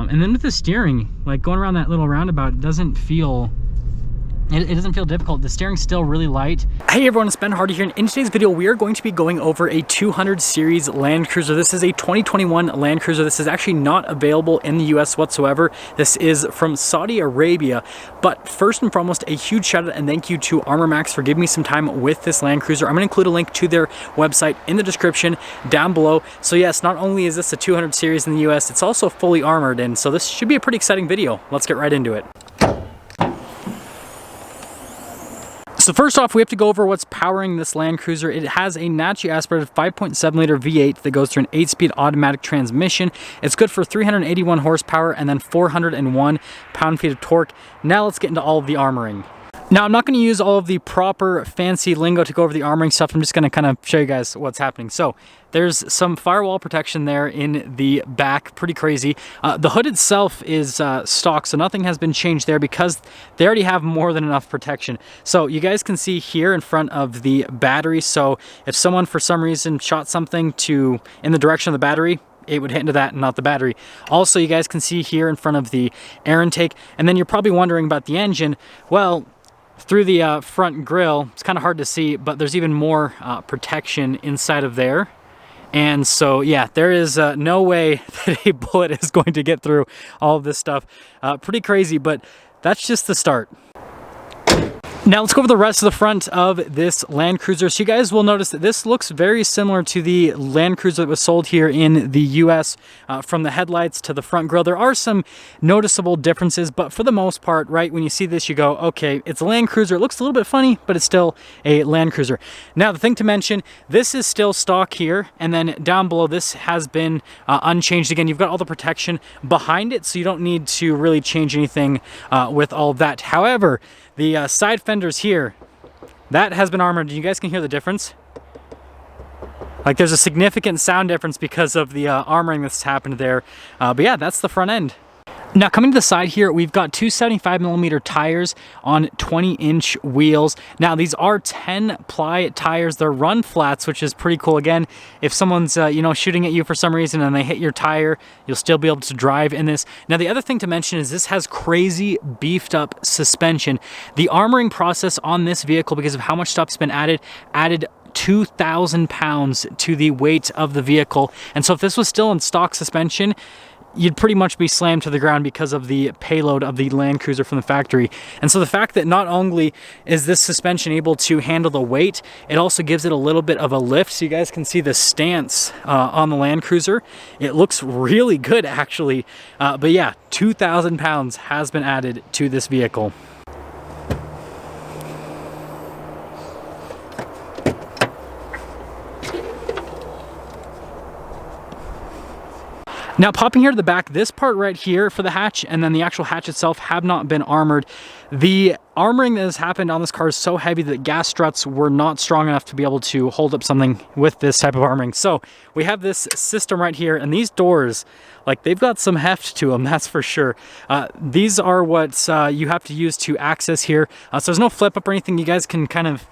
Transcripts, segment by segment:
And then with the steering, like going around that little roundabout, it doesn't feel difficult. The steering's still really light. Hey everyone, it's Ben Hardy here, and in today's video we are going to be going over a 200 series Land Cruiser. This is a 2021 Land Cruiser. This is actually not available in the US whatsoever. This is from Saudi Arabia. But first and foremost, a huge shout out and thank you to Armor Max for giving me some time with this Land Cruiser. I'm going to include a link to their website in the description down below. So yes, not only is this a 200 series in the US, it's also fully armored, and so this should be a pretty exciting video. Let's get right into it. So first off, we have to go over what's powering this Land Cruiser. It has a naturally aspirated 5.7 liter V8 that goes through an 8-speed automatic transmission. It's good for 381 horsepower and then 401 pound-feet of torque. Now let's get into all of the armoring. Now, I'm not going to use all of the proper fancy lingo to go over the armoring stuff. I'm just going to kind of show you guys what's happening. So there's some firewall protection there in the back, pretty crazy. The hood itself is stock, so nothing has been changed there because they already have more than enough protection. So you guys can see here in front of the battery. So if someone for some reason shot something in the direction of the battery, it would hit into that and not the battery. Also, you guys can see here in front of the air intake. And then you're probably wondering about the engine. Well, through the front grille, it's kind of hard to see, but there's even more protection inside of there. And so, yeah, there is no way that a bullet is going to get through all of this stuff. Pretty crazy, but that's just the start. Now let's go over the rest of the front of this Land Cruiser. So you guys will notice that this looks very similar to the Land Cruiser that was sold here in the US, from the headlights to the front grille. There are some noticeable differences, but for the most part, right, when you see this, you go, okay, it's a Land Cruiser. It looks a little bit funny, but it's still a Land Cruiser. Now, the thing to mention, this is still stock here, and then down below, this has been unchanged. Again, you've got all the protection behind it, so you don't need to really change anything with all of that. However, the side fenders here, that has been armored. You guys can hear the difference. Like, there's a significant sound difference because of the armoring that's happened there. But yeah, that's the front end. Now, coming to the side here, we've got two 75mm tires on 20-inch wheels. Now, these are 10-ply tires. They're run flats, which is pretty cool. Again, if someone's shooting at you for some reason and they hit your tire, you'll still be able to drive in this. Now, the other thing to mention is this has crazy beefed up suspension. The armoring process on this vehicle, because of how much stuff's been added 2,000 pounds to the weight of the vehicle. And so if this was still in stock suspension, you'd pretty much be slammed to the ground because of the payload of the Land Cruiser from the factory. And so the fact that not only is this suspension able to handle the weight, it also gives it a little bit of a lift. So you guys can see the stance on the Land Cruiser. It looks really good, actually. But yeah, 2,000 pounds has been added to this vehicle. Now, popping here to the back, this part right here for the hatch and then the actual hatch itself have not been armored. The armoring that has happened on this car is so heavy that gas struts were not strong enough to be able to hold up something with this type of armoring. So we have this system right here, and these doors, like, they've got some heft to them, that's for sure. These are what you have to use to access here. So there's no flip up or anything. You guys can kind of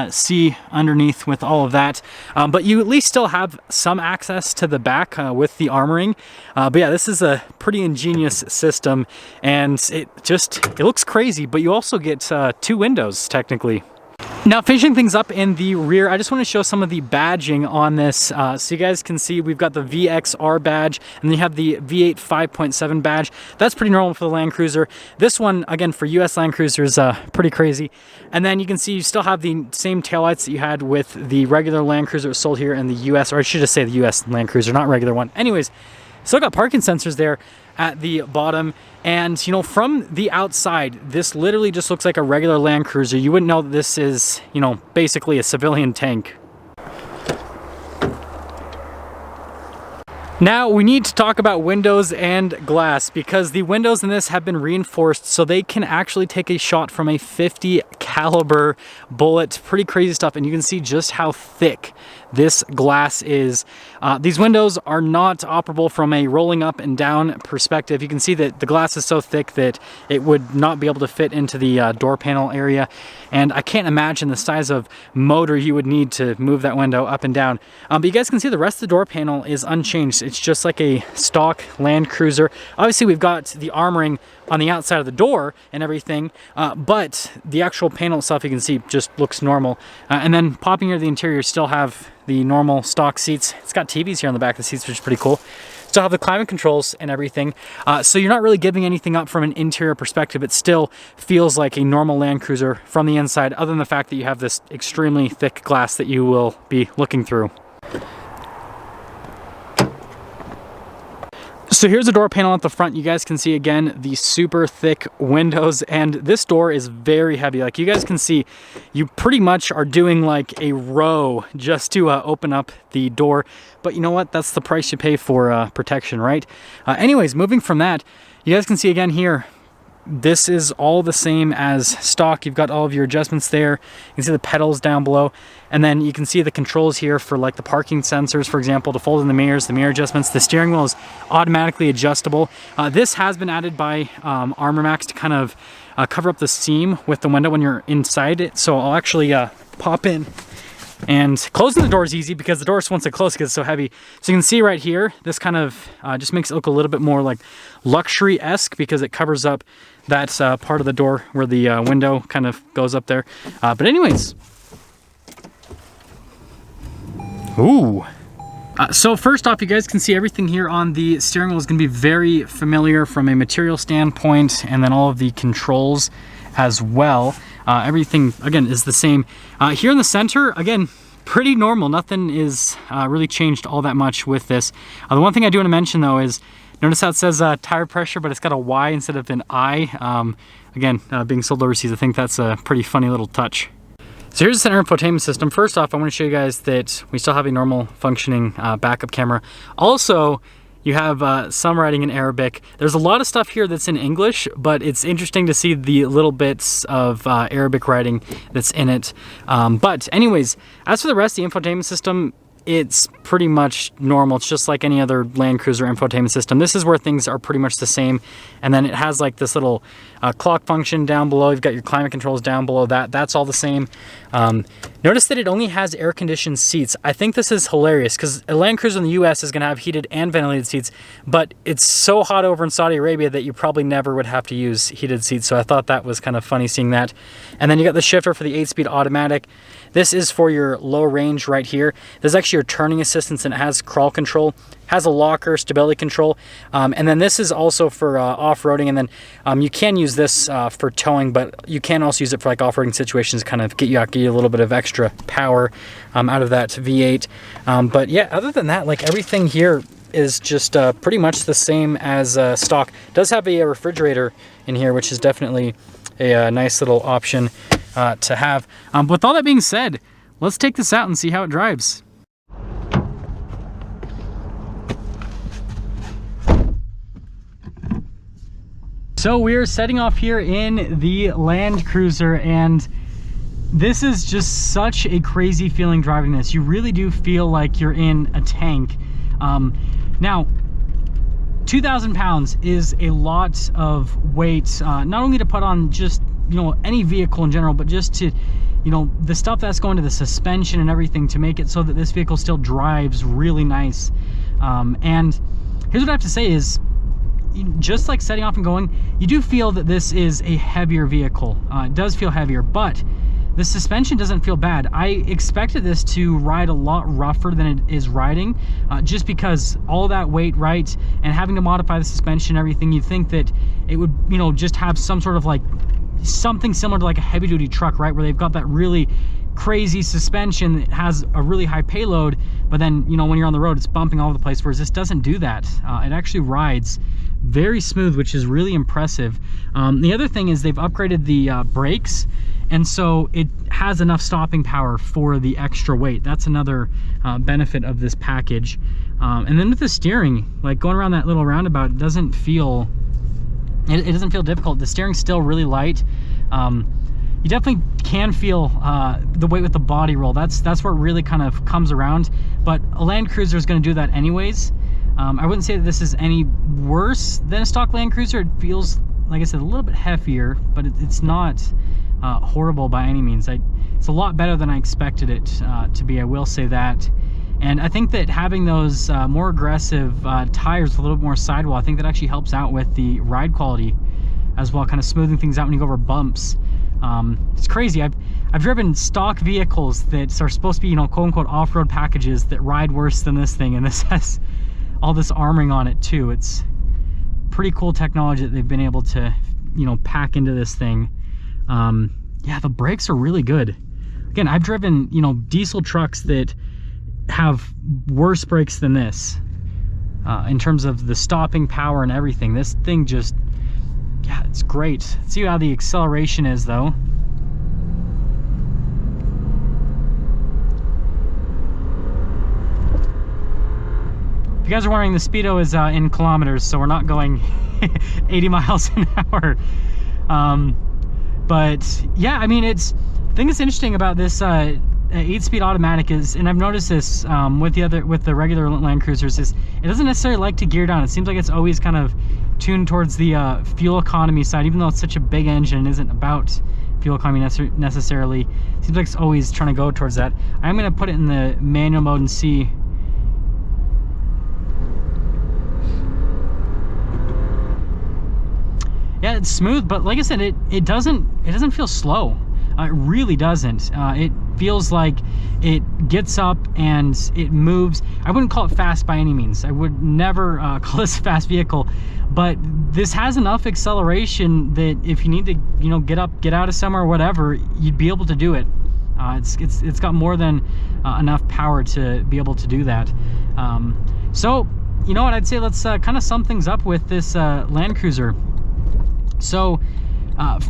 see underneath with all of that, but you at least still have some access to the back with the armoring. But yeah, this is a pretty ingenious system, and it looks crazy, but you also get two windows technically. Now, finishing things up in the rear, I just want to show some of the badging on this. So you guys can see we've got the VXR badge, and then you have the V8 5.7 badge. That's pretty normal for the Land Cruiser. This one, again, for US Land Cruiser is pretty crazy. And then you can see you still have the same taillights that you had with the regular Land Cruiser that was sold here in the US, or I should just say the US Land Cruiser, not regular one. Anyways, still got parking sensors there at the bottom, and from the outside, this literally just looks like a regular Land Cruiser. You wouldn't know that this is basically a civilian tank. Now we need to talk about windows and glass, because the windows in this have been reinforced so they can actually take a shot from a 50 caliber bullet. Pretty crazy stuff, and you can see just how thick this glass is. These windows are not operable from a rolling up and down perspective. You can see that the glass is so thick that it would not be able to fit into the door panel area, and I can't imagine the size of motor you would need to move that window up and down. But you guys can see the rest of the door panel is unchanged. It's just like a stock Land Cruiser. Obviously we've got the armoring on the outside of the door and everything, but the actual panel itself, you can see, just looks normal. And then popping here to the interior, still have the normal stock seats. It's got TVs here on the back of the seats, which is pretty cool. Still have the climate controls and everything. So you're not really giving anything up from an interior perspective. It still feels like a normal Land Cruiser from the inside, other than the fact that you have this extremely thick glass that you will be looking through. So here's the door panel at the front. You guys can see again the super thick windows, and this door is very heavy. Like you guys can see, you pretty much are doing like a row just to open up the door. But you know what? That's the price you pay for protection, right? Anyways, moving from that, you guys can see again here, this is all the same as stock. You've got all of your adjustments there. You can see the pedals down below. And then you can see the controls here for like the parking sensors, for example, to fold in the mirrors, the mirror adjustments. The steering wheel is automatically adjustable. This has been added by Armor Max to kind of cover up the seam with the window when you're inside it. So I'll actually pop in. And closing the door is easy because the door, once it closes, gets so heavy. So you can see right here, this kind of just makes it look a little bit more like luxury-esque because it covers up that part of the door where the window kind of goes up there. But anyways. Ooh. So first off, you guys can see everything here on the steering wheel is going to be very familiar from a material standpoint, and then all of the controls as well. Everything, again, is the same. Here in the center, again, pretty normal. Nothing is really changed all that much with this. The one thing I do want to mention, though, is notice how it says tire pressure, but it's got a Y instead of an I. Again, being sold overseas, I think that's a pretty funny little touch. So here's the center infotainment system. First off, I want to show you guys that we still have a normal functioning backup camera. Also, you have some writing in Arabic. There's a lot of stuff here that's in English, but it's interesting to see the little bits of Arabic writing that's in it. But anyways, as for the rest of the infotainment system, it's pretty much normal. It's just like any other Land Cruiser infotainment system. This is where things are pretty much the same. And then it has like this little clock function down below. You've got your climate controls down below that. That's all the same. Notice that it only has air-conditioned seats. I think this is hilarious because a Land Cruiser in the US is going to have heated and ventilated seats, but it's so hot over in Saudi Arabia that you probably never would have to use heated seats. So I thought that was kind of funny seeing that. And then you got the shifter for the 8-speed automatic. This is for your low range right here. There's actually your turning assistance, and it has crawl control, has a locker, stability control, and then this is also for off-roading, and then you can use this for towing, but you can also use it for like off-roading situations, kind of get you a little bit of extra power out of that V8. But yeah, other than that, like everything here is just pretty much the same as stock. It does have a refrigerator in here, which is definitely a nice little option to have. With all that being said, let's take this out and see how it drives. So we're setting off here in the Land Cruiser, and this is just such a crazy feeling driving this. You really do feel like you're in a tank. Now, 2,000 pounds is a lot of weight, not only to put on just, you know, any vehicle in general, but just to, you know, the stuff that's going to the suspension and everything to make it so that this vehicle still drives really nice. And here's what I have to say is, just like setting off and going, you do feel that this is a heavier vehicle. It does feel heavier, but the suspension doesn't feel bad. I expected this to ride a lot rougher than it is riding, just because all that weight, right, and having to modify the suspension and everything, you'd think that it would, you know, just have some sort of like something similar to like a heavy duty truck, right, where they've got that really crazy suspension that has a really high payload, but then, you know, when you're on the road, it's bumping all over the place, whereas this doesn't do that. It actually rides very smooth, which is really impressive. The other thing is they've upgraded the brakes, and so it has enough stopping power for the extra weight. That's another benefit of this package. And then with the steering, like going around that little roundabout, it doesn't feel difficult. The steering's still really light. you definitely can feel the weight with the body roll. That's where it really kind of comes around. But a Land Cruiser is going to do that anyways. I wouldn't say that this is any worse than a stock Land Cruiser. It feels, like I said, a little bit heavier, but it's not horrible by any means. It's a lot better than I expected it to be, I will say that. And I think that having those more aggressive tires with a little bit more sidewall, I think that actually helps out with the ride quality as well, kind of smoothing things out when you go over bumps. It's crazy. I've driven stock vehicles that are supposed to be, you know, quote-unquote off-road packages that ride worse than this thing, and this has all this armoring on it too. It's pretty cool technology that they've been able to, you know, pack into this thing. Yeah, the brakes are really good. Again, I've driven, you know, diesel trucks that have worse brakes than this in terms of the stopping power and everything. This thing just, yeah, it's great. Let's see how the acceleration is though. If you guys are wondering, the speedo is in kilometers, so we're not going 80 miles an hour. But yeah, I mean, the thing that's interesting about this 8-speed automatic is, and I've noticed this with the regular Land Cruisers, is it doesn't necessarily like to gear down. It seems like it's always kind of tuned towards the fuel economy side, even though it's such a big engine and isn't about fuel economy necessarily. It seems like it's always trying to go towards that. I'm going to put it in the manual mode and see. Yeah, it's smooth, but like I said, it doesn't feel slow. It really doesn't. It feels like it gets up and it moves. I wouldn't call it fast by any means. I would never call this a fast vehicle, but this has enough acceleration that if you need to, you know, get up, get out of somewhere, or whatever, you'd be able to do it. It's got more than enough power to be able to do that. So, you know what, I'd say let's kind of sum things up with this Land Cruiser. So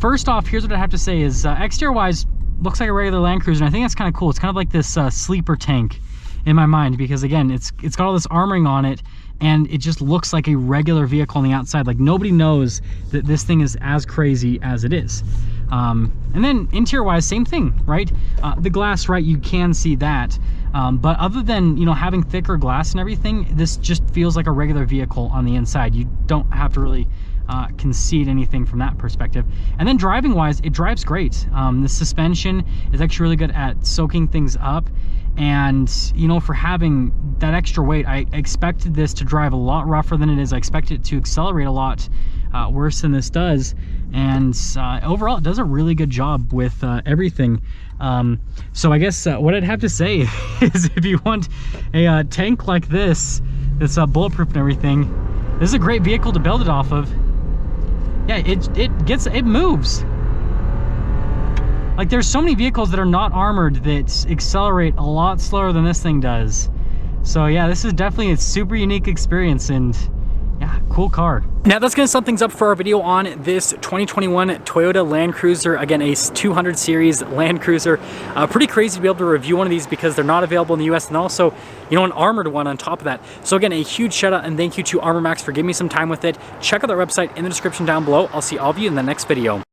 first off, here's what I have to say is exterior wise looks like a regular Land Cruiser, and I think that's kind of cool. It's kind of like this sleeper tank in my mind, because again, it's got all this armoring on it, and it just looks like a regular vehicle on the outside. Like, nobody knows that this thing is as crazy as it is. And then interior wise, same thing, right? The glass, right, you can see that, but other than, you know, having thicker glass and everything, this just feels like a regular vehicle on the inside. You don't have to really concede anything from that perspective. And then driving wise, it drives great. The suspension is actually really good at soaking things up, and you know, for having that extra weight, I expected this to drive a lot rougher than it is. I expected it to accelerate a lot worse than this does, and overall it does a really good job with everything. So I guess what I'd have to say is, if you want a tank like this that's bulletproof and everything, this is a great vehicle to build it off of. Yeah, it moves. Like, there's so many vehicles that are not armored that accelerate a lot slower than this thing does. So yeah, this is definitely a super unique experience, and yeah, cool car. Now that's gonna sum things up for our video on this 2021 Toyota Land Cruiser. Again, a 200 series Land Cruiser. Pretty crazy to be able to review one of these because they're not available in the US, and also, you know, an armored one on top of that. So again, a huge shout out and thank you to ArmorMax for giving me some time with it. Check out their website in the description down below. I'll see all of you in the next video.